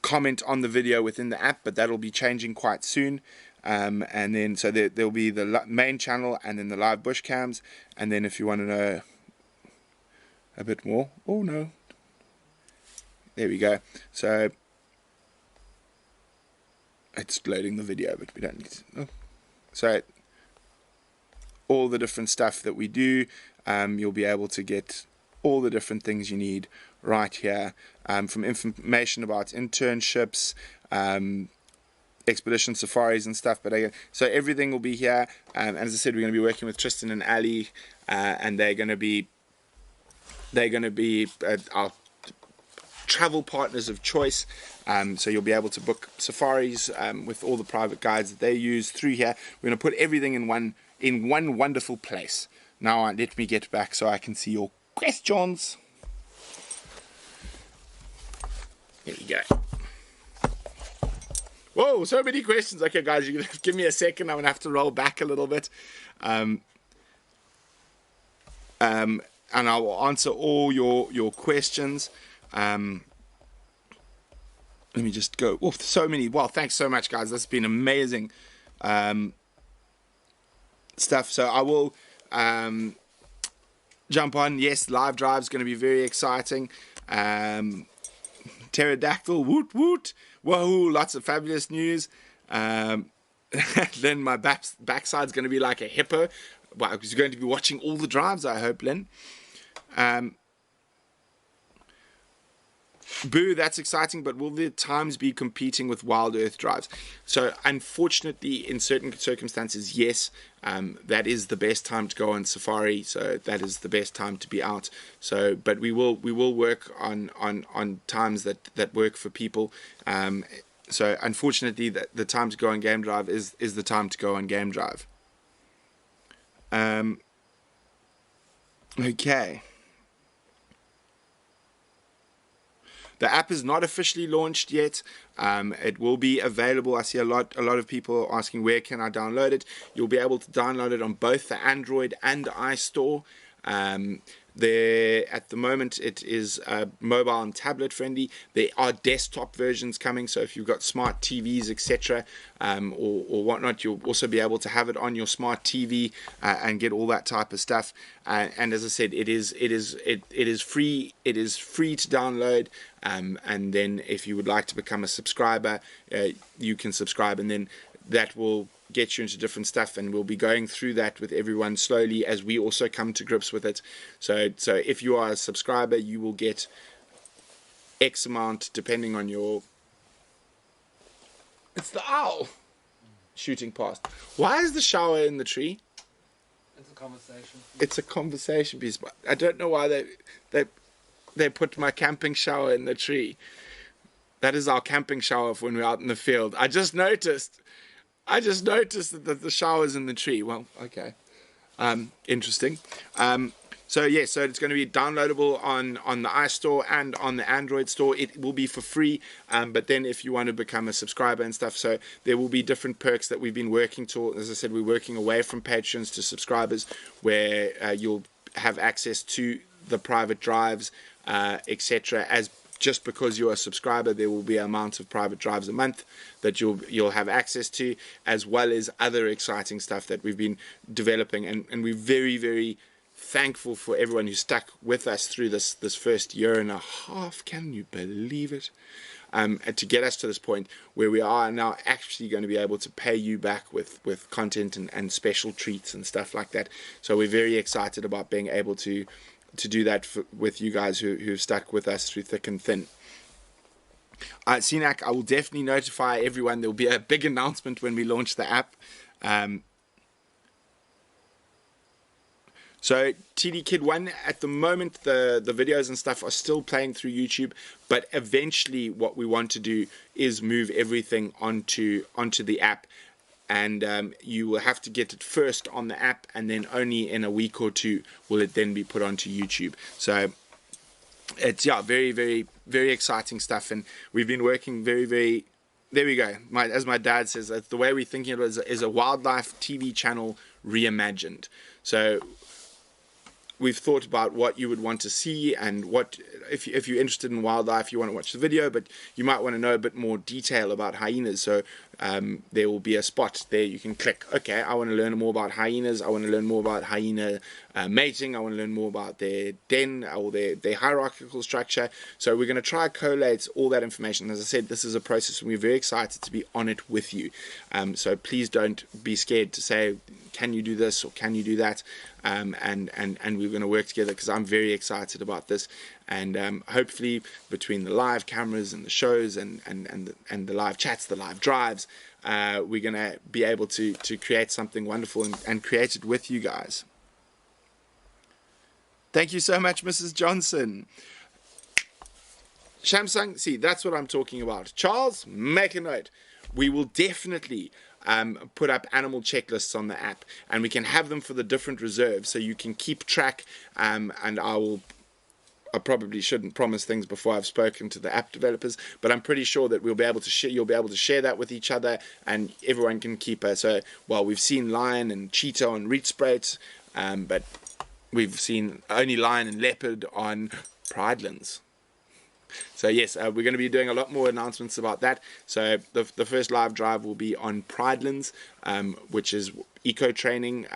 comment on the video within the app, but that'll be changing quite soon. And then so there'll be the main channel and then the live bush cams, and then if you want to know a bit more, oh no, there we go, so it's loading the video, but we don't need to, oh. So all the different stuff that we do, you'll be able to get all the different things you need right here, from information about internships, expedition safaris and stuff, but so everything will be here, and as I said, we're going to be working with Tristan and Ali, and they're going to be our travel partners of choice, so you'll be able to book safaris with all the private guides that they use through here. We're going to put everything in one wonderful place. Now let me get back so I can see your questions. Here we go. Whoa, so many questions. Okay, guys, you're going to give me a second. I'm going to have to roll back a little bit. And I will answer all your questions. Let me just go. Oh, so many. Well, thanks so much, guys. This has been amazing stuff. So I will jump on. Yes, live drive is going to be very exciting. Pterodactyl, woot woot. Whoa, lots of fabulous news. Then my backside's going to be like a hippo. Well, because you're going to be watching all the drives, I hope, Lynn. Boo, that's exciting, but will the times be competing with Wild Earth drives? So, unfortunately, in certain circumstances, yes, that is the best time to go on safari. So that is the best time to be out. So, but we will work on times that work for people. So, unfortunately, the time to go on game drive is the time to go on game drive. Okay. The app is not officially launched yet. It will be available. I see a lot of people asking where can I download it. You'll be able to download it on both the Android and iStore. There at the moment it is mobile and tablet friendly. There are desktop versions coming, so if you've got smart TVs, etc., or whatnot, you'll also be able to have it on your smart TV and get all that type of stuff. And as I said, it is free. It is free to download. And then if you would like to become a subscriber, you can subscribe, and then that will get you into different stuff, and we'll be going through that with everyone slowly as we also come to grips with it. So if you are a subscriber, you will get X amount depending on your... It's the owl shooting past. Why is the shower in the tree? It's a conversation. It's a conversation piece. I don't know why they put my camping shower in the tree. That is our camping shower for when we're out in the field. I just noticed that the shower's in the tree. Well, okay. Interesting. So yes, so it's going to be downloadable on the iStore and on the Android store. It will be for free, but then if you want to become a subscriber and stuff, so there will be different perks that we've been working to. As I said, we're working away from patrons to subscribers, where you'll have access to the private drives, etc., just because you're a subscriber, there will be an amount of private drives a month that you'll have access to, as well as other exciting stuff that we've been developing. And we're very, very thankful for everyone who stuck with us through this first year and a half. Can you believe it? And to get us to this point where we are now actually going to be able to pay you back with content and special treats and stuff like that. So we're very excited about being able to do that with you guys who've stuck with us through thick and thin. CNAC, I will definitely notify everyone. There will be a big announcement when we launch the app. So TD Kid 1, at the moment, the videos and stuff are still playing through YouTube, but eventually what we want to do is move everything onto the app. And you will have to get it first on the app, and then only in a week or two will it then be put onto YouTube. So it's, yeah, very, very, very exciting stuff. And we've been working very, very, there we go. As my dad says, the way we're thinking of it is a wildlife TV channel reimagined. So we've thought about what you would want to see, and what, if you're interested in wildlife, you want to watch the video, but you might want to know a bit more detail about hyenas. So there will be a spot there you can click. Okay, I want to learn more about hyenas. I want to learn more about hyena mating. I want to learn more about their den or their hierarchical structure. So we're going to try to collate all that information. As I said, this is a process, and we're very excited to be on it with you. So please don't be scared to say, can you do this or can you do that? And we're going to work together, because I'm very excited about this. And hopefully between the live cameras and the shows and the live chats, the live drives, we're going to be able to create something wonderful and create it with you guys. Thank you so much, Mrs. Johnson. Shamsung, see, that's what I'm talking about. Charles, make a note. We will definitely put up animal checklists on the app, and we can have them for the different reserves, so you can keep track. And I probably shouldn't promise things before I've spoken to the app developers, but I'm pretty sure that we'll be able to share. You'll be able to share that with each other, and everyone can keep a. So, well, we've seen lion and cheetah on Rietspraat, but we've seen only lion and leopard on Pridelands. So yes, we're going to be doing a lot more announcements about that. So the first live drive will be on Pridelands, which is eco training.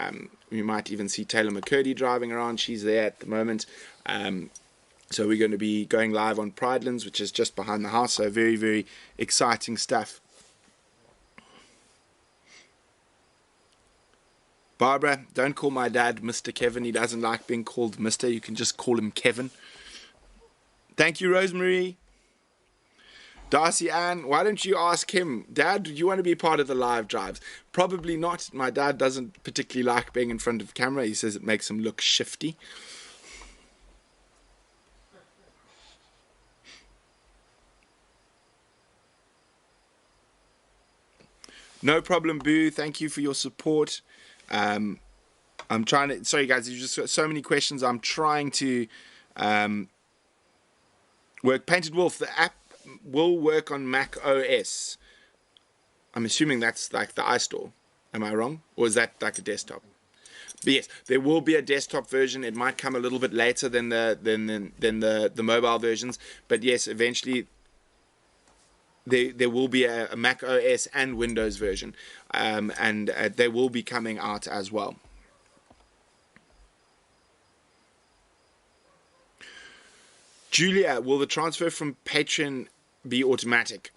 You might even see Taylor McCurdy driving around. She's there at the moment. So we're going to be going live on Pridelands, which is just behind the house. So very, very exciting stuff. Barbara, don't call my dad Mr. Kevin. He doesn't like being called Mr. You can just call him Kevin. Thank you, Rosemary. Darcy Ann, why don't you ask him, Dad, do you want to be part of the live drives? Probably not. My dad doesn't particularly like being in front of camera. He says it makes him look shifty. No problem, Boo. Thank you for your support. I'm trying to, sorry guys, you've just got so many questions. I'm trying to work. Painted Wolf, the app will work on Mac OS. I'm assuming that's like the iStore. Am I wrong? Or is that like a desktop? But yes, there will be a desktop version. It might come a little bit later than the mobile versions. But yes, eventually there will be a Mac OS and Windows version. And they will be coming out as well. Julia, will the transfer from Patron be automatic?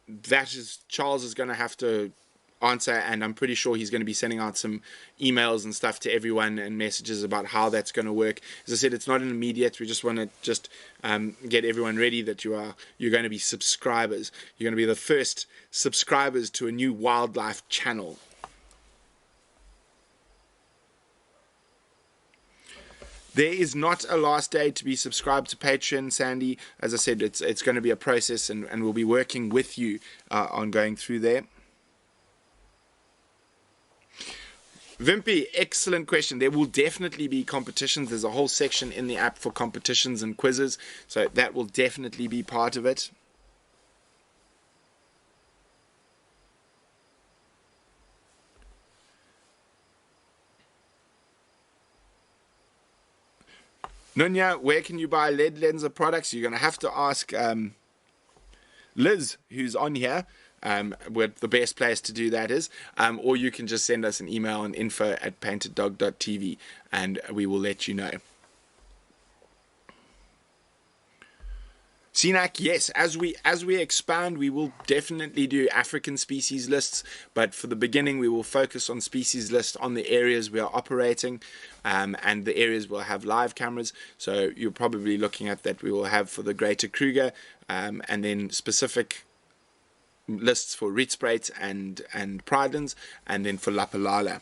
That is, Charles is going to have to answer, and I'm pretty sure he's going to be sending out some emails and stuff to everyone and messages about how that's going to work. As I said, it's not an immediate. We just want to get everyone ready that you're going to be subscribers. You're going to be the first subscribers to a new wildlife channel. There is not a last day to be subscribed to Patreon, Sandy. As I said, it's going to be a process, and we'll be working with you on going through there. Vimpy, excellent question. There will definitely be competitions. There's a whole section in the app for competitions and quizzes, so that will definitely be part of it. Nunya, where can you buy lead lenser products? You're going to have to ask Liz, who's on here, what the best place to do that is, or you can just send us an email on info@painteddog.tv and we will let you know. CNAC, yes, as we expand, we will definitely do African species lists, but for the beginning, we will focus on species lists on the areas we are operating, and the areas will have live cameras. So you're probably looking at that we will have for the Greater Kruger, and then specific lists for Rietspraat and Pridelands, and then for Lapalala.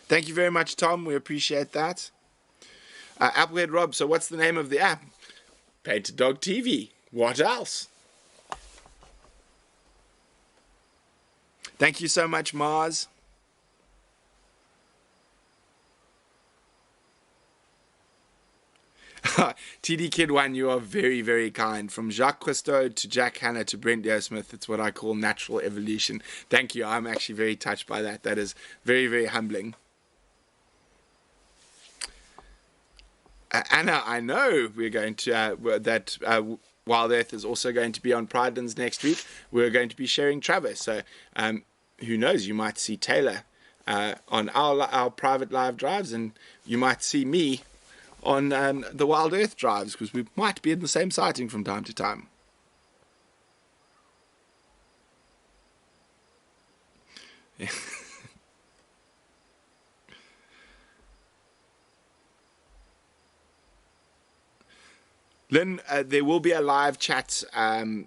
Thank you very much, Tom. We appreciate that. Applehead Rob, so what's the name of the app? Painted Dog TV. What else? Thank you so much, Mars. TD Kid 1, you are very, very kind. From Jacques Cousteau to Jack Hanna to Brent Leo-Smith, it's what I call natural evolution. Thank you. I'm actually very touched by that. That is very, very humbling. Anna, I know we're going to Wild Earth is also going to be on Pridelands next week. We're going to be sharing Travis, so who knows? You might see Taylor on our private live drives, and you might see me on the Wild Earth drives, because we might be in the same sighting from time to time. Yeah. Lynn, there will be a live chat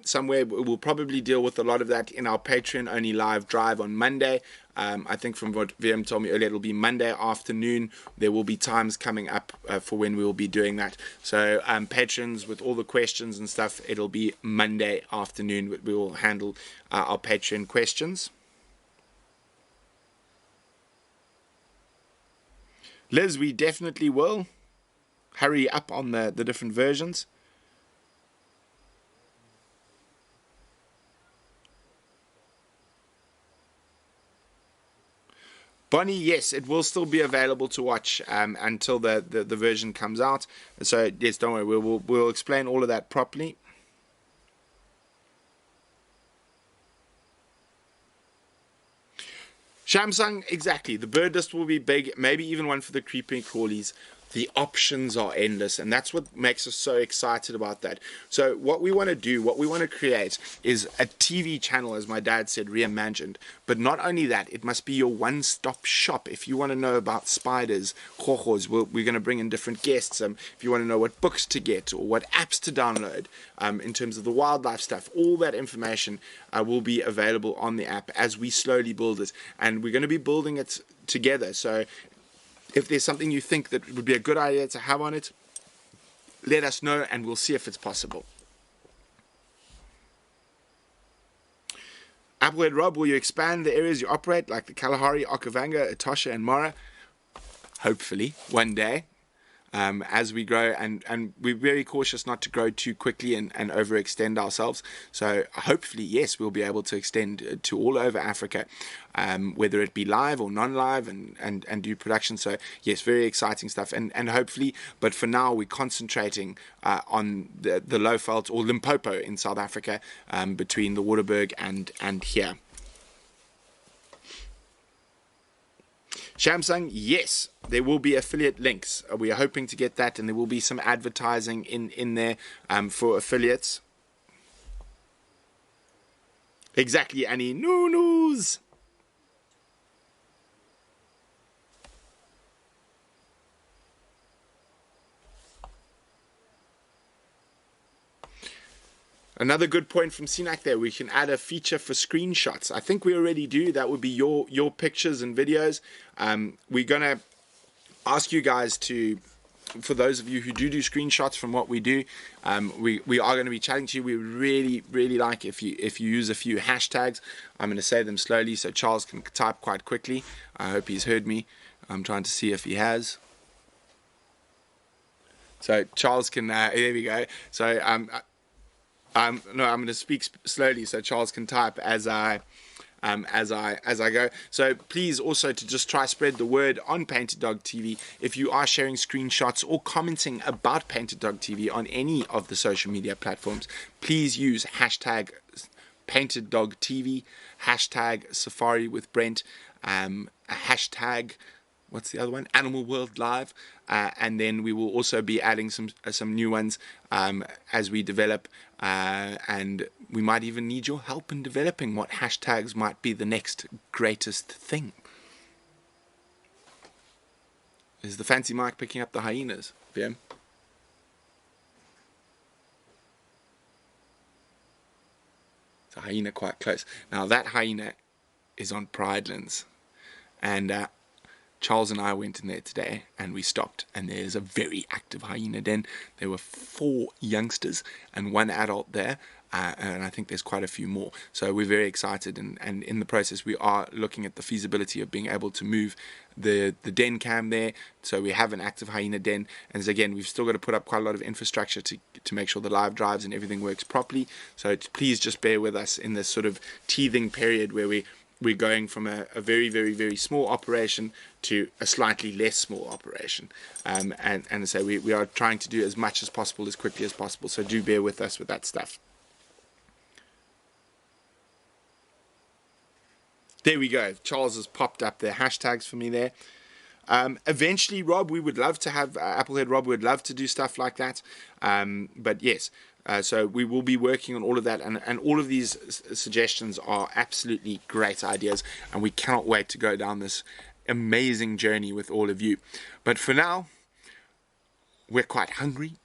somewhere. We'll probably deal with a lot of that in our Patreon-only live drive on Monday. I think from what VM told me earlier, it'll be Monday afternoon. There will be times coming up for when we will be doing that. So patrons, with all the questions and stuff, it'll be Monday afternoon. We will handle our Patreon questions. Liz, we definitely will. Hurry up on the different versions. Bonnie, yes, it will still be available to watch until the version comes out. So yes, don't worry, we'll explain all of that properly. Shamsung, exactly. The bird list will be big, maybe even one for the creeping crawlies. The options are endless, and that's what makes us so excited about that. So what we want to do, what we want to create, is a TV channel, as my dad said, reimagined. But not only that, it must be your one-stop shop. If you want to know about spiders, jorjos, we're going to bring in different guests. If you want to know what books to get or what apps to download, in terms of the wildlife stuff, all that information will be available on the app as we slowly build it. And we're going to be building it together. So if there's something you think that would be a good idea to have on it, let us know and we'll see if it's possible. Applehead Rob, will you expand the areas you operate, like the Kalahari, Okavango, Etosha, and Mara? Hopefully, one day. As we grow, and we're very cautious not to grow too quickly and overextend ourselves. So hopefully, yes, we'll be able to extend to all over Africa, whether it be live or non-live, and do production. So yes, very exciting stuff, and hopefully, but for now we're concentrating on the Lowveld or Limpopo in South Africa, between the Waterberg and here. Shamsung, yes, there will be affiliate links. We are hoping to get that, and there will be some advertising in there for affiliates. Exactly, Annie. No news. Another good point from CNAC there, we can add a feature for screenshots. I think we already do. That would be your pictures and videos. We're going to ask you guys to, for those of you who do screenshots from what we do, we are going to be chatting to you. We really, really like if you use a few hashtags. I'm going to say them slowly so Charles can type quite quickly. I hope he's heard me. I'm trying to see if he has. So Charles can, there we go. So, no, I'm going to speak slowly so Charles can type as I as I go. So please also to just try spread the word on Painted Dog TV. If you are sharing screenshots or commenting about Painted Dog TV on any of the social media platforms, please use hashtag Painted Dog TV, hashtag Safari with Brent, hashtag, what's the other one? Animal World Live, and then we will also be adding some new ones as we develop, and we might even need your help in developing what hashtags might be the next greatest thing. Is the fancy mic picking up the hyenas, VM? It's a hyena quite close. Now that hyena is on Pridelands, and Charles and I went in there today and we stopped, and there's a very active hyena den. There were 4 youngsters and 1 adult there, and I think there's quite a few more. So we're very excited, and in the process we are looking at the feasibility of being able to move the den cam there, so we have an active hyena den. And so again, we've still got to put up quite a lot of infrastructure to make sure the live drives and everything works properly. So please just bear with us in this sort of teething period where we're going from a very, very, very small operation to a slightly less small operation. And so we are trying to do as much as possible, as quickly as possible. So do bear with us with that stuff. There we go. Charles has popped up their hashtags for me there. Eventually, Rob, we would love to have, Applehead Rob would love to do stuff like that. But yes, so we will be working on all of that, and all of these suggestions are absolutely great ideas, and we cannot wait to go down this amazing journey with all of you. But for now, we're quite hungry,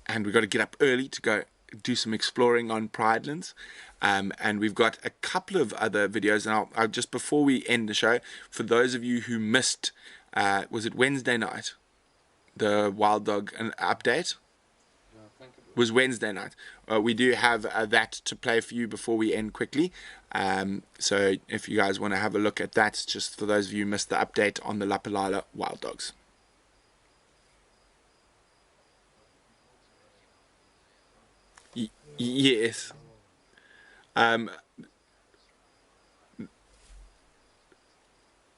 and we've got to get up early to go do some exploring on Pridelands. And we've got a couple of other videos. And I'll just before we end the show, for those of you who missed, was it Wednesday night, the wild dog update? Was Wednesday night. We do have that to play for you before we end quickly. So if you guys want to have a look at that, just for those of you who missed the update on the Lapalala wild dogs. Yes.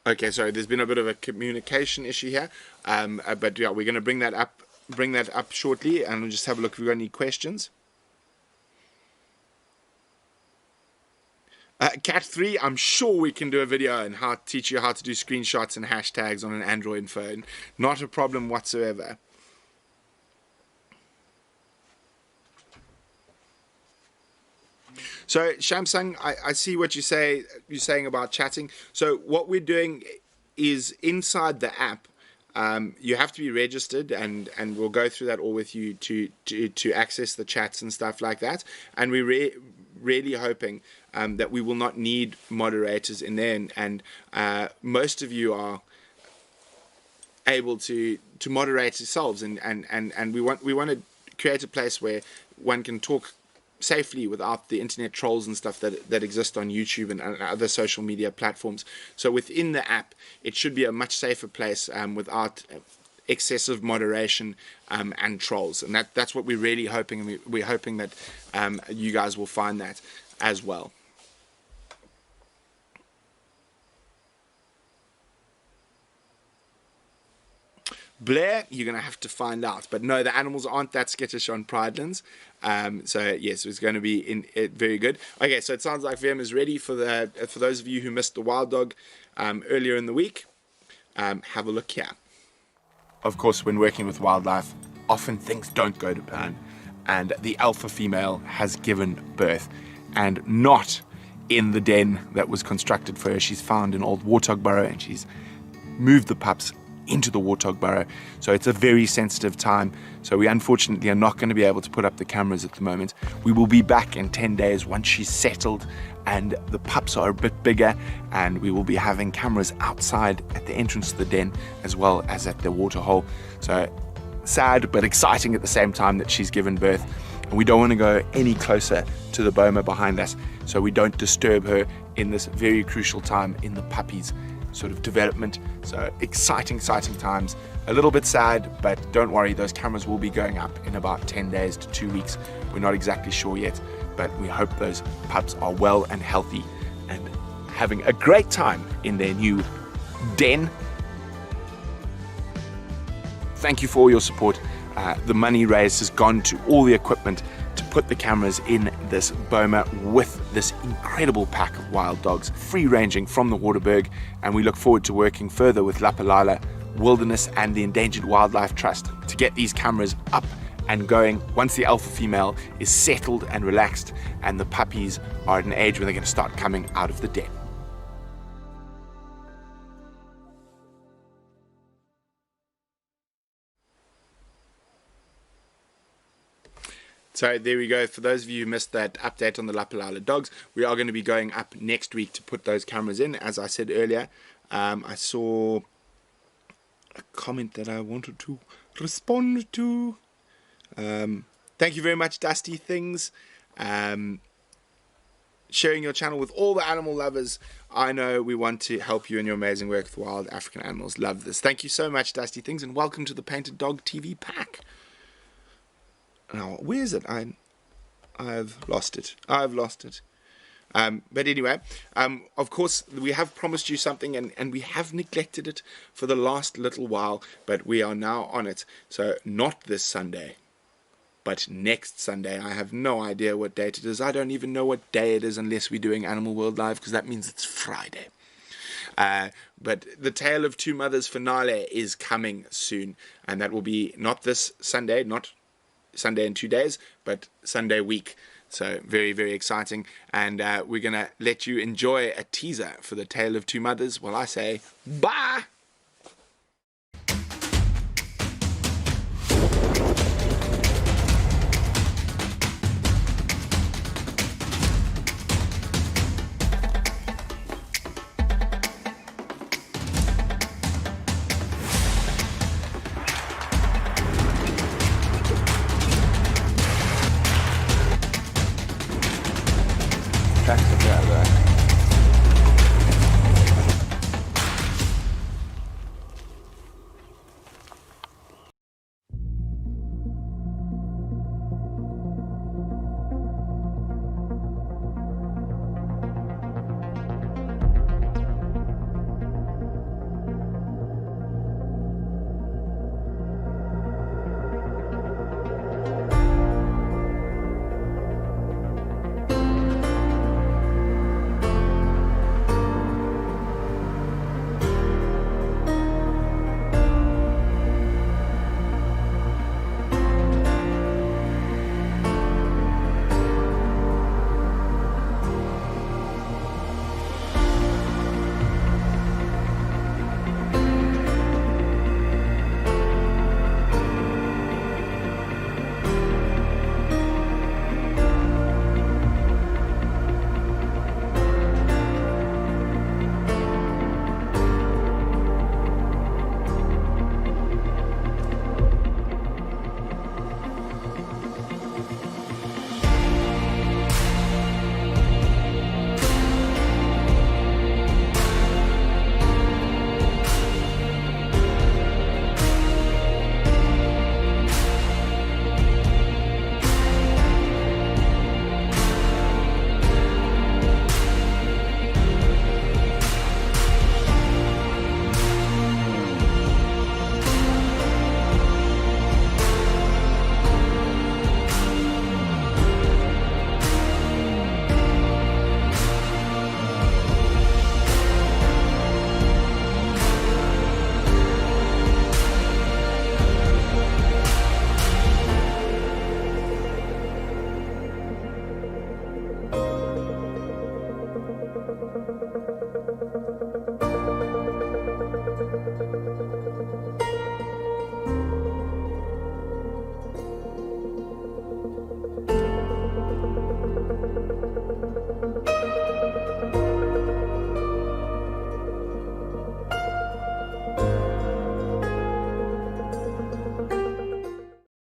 Okay, sorry, there's been a bit of a communication issue here, but yeah, we're going to bring that up shortly, and we'll just have a look if we've got any questions. Cat 3, I'm sure we can do a video and teach you how to do screenshots and hashtags on an Android phone. Not a problem whatsoever. So Shamsung, I see what you're saying about chatting. So what we're doing is inside the app, you have to be registered, and we'll go through that all with you to access the chats and stuff like that. And we're really hoping that we will not need moderators in there, and most of you are able to moderate yourselves, and we want to create a place where one can talk safely without the internet trolls and stuff that exist on YouTube and other social media platforms. So within the app, it should be a much safer place without excessive moderation and trolls. And that's what we're really hoping, and we're hoping that you guys will find that as well. Blair, you're going to have to find out. But no, the animals aren't that skittish on Pridelands. So yes, it's going to be very good. Okay, so it sounds like VM is ready for those of you who missed the wild dog earlier in the week. Have a look here. Of course, when working with wildlife, often things don't go to plan, and the alpha female has given birth, and not in the den that was constructed for her. She's found an old warthog burrow, and she's moved the pups into the warthog burrow. So it's a very sensitive time. So we unfortunately are not going to be able to put up the cameras at the moment. We will be back in 10 days once she's settled and the pups are a bit bigger, and we will be having cameras outside at the entrance to the den as well as at the water hole. So sad but exciting at the same time that she's given birth. And we don't want to go any closer to the boma behind us, so we don't disturb her in this very crucial time in the puppy's sort of development. So exciting times. A little bit sad, but don't worry, those cameras will be going up in about 10 days to 2 weeks. We're not exactly sure yet, but we hope those pups are well and healthy and having a great time in their new den. Thank you for all your support. The money raised has gone to all the equipment to put the cameras in this boma with this incredible pack of wild dogs, free ranging from the Waterberg, and we look forward to working further with Lapalala Wilderness and the Endangered Wildlife Trust to get these cameras up and going once the alpha female is settled and relaxed and the puppies are at an age where they're going to start coming out of the den. So there we go. For those of you who missed that update on the Lapalala dogs, we are going to be going up next week to put those cameras in. As I said earlier, I saw a comment that I wanted to respond to. Thank you very much, Dusty Things. Sharing your channel with all the animal lovers. I know we want to help you in your amazing work with wild African animals. Love this. Thank you so much, Dusty Things, and welcome to the Painted Dog TV pack. Now, where is it? I've lost it. But anyway, of course, we have promised you something, and we have neglected it for the last little while, but we are now on it. So not this Sunday, but next Sunday. I have no idea what date it is. I don't even know what day it is unless we're doing Animal World Live, because that means it's Friday. But the Tale of Two Mothers finale is coming soon, and that will be not this Sunday, not Sunday in 2 days, but Sunday week. So very, very exciting, and we're gonna let you enjoy a teaser for the Tale of Two Mothers while I say bye.